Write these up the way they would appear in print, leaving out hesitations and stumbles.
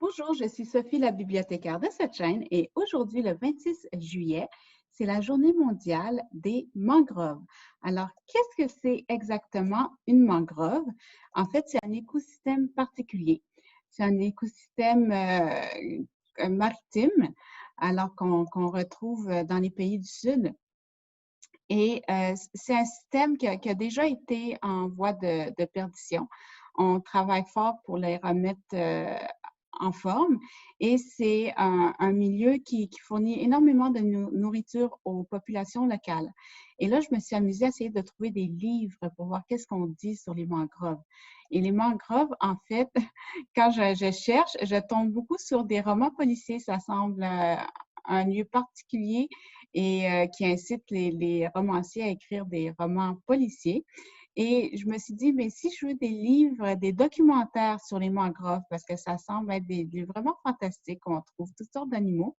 Bonjour, je suis Sophie, la bibliothécaire de cette chaîne et aujourd'hui, le 26 juillet, c'est la journée mondiale des mangroves. Alors, qu'est-ce que c'est exactement une mangrove? En fait, c'est un écosystème particulier. C'est un écosystème maritime, alors qu'on retrouve dans les pays du Sud. Et c'est un système qui a déjà été en voie de perdition. On travaille fort pour les remettre en forme et c'est un milieu qui fournit énormément de nourriture aux populations locales. Et là, je me suis amusée à essayer de trouver des livres pour voir qu'est-ce qu'on dit sur les mangroves. Et les mangroves, en fait, quand je cherche, je tombe beaucoup sur des romans policiers. Ça semble un lieu particulier et qui incite les romanciers à écrire des romans policiers. Et je me suis dit, mais si je veux des livres, des documentaires sur les mangroves, parce que ça semble être des livres vraiment fantastiques, on trouve toutes sortes d'animaux.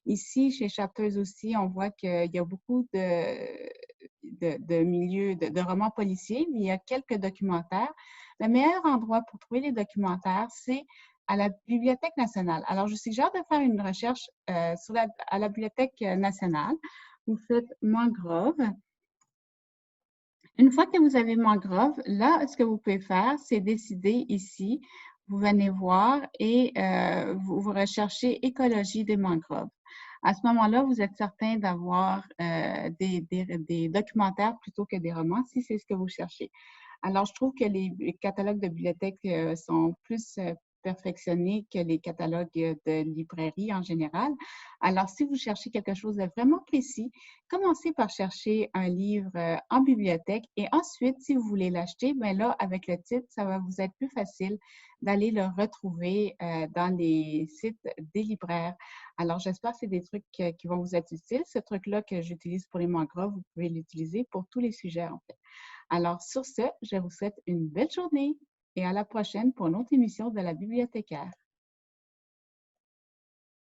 Ici, chez Chapteuse aussi, on voit qu'il y a beaucoup de milieux, de romans policiers, mais il y a quelques documentaires. Le meilleur endroit pour trouver les documentaires, c'est à la Bibliothèque nationale. Alors, je suggère de faire une recherche à la Bibliothèque nationale. Vous faites mangrove. Une fois que vous avez mangrove, là, ce que vous pouvez faire, c'est décider ici, vous venez voir et vous recherchez écologie des mangroves. À ce moment-là, vous êtes certain d'avoir des documentaires plutôt que des romans, si c'est ce que vous cherchez. Alors, je trouve que les catalogues de bibliothèques sont plus perfectionnés que les catalogues de librairie en général. Alors, si vous cherchez quelque chose de vraiment précis, commencez par chercher un livre en bibliothèque et ensuite, si vous voulez l'acheter, bien là, avec le titre, ça va vous être plus facile d'aller le retrouver dans les sites des libraires. Alors, j'espère que c'est des trucs qui vont vous être utiles. Ce truc-là que j'utilise pour les mangroves, vous pouvez l'utiliser pour tous les sujets, en fait. Alors, sur ce, je vous souhaite une belle journée et à la prochaine pour une autre émission de la bibliothécaire.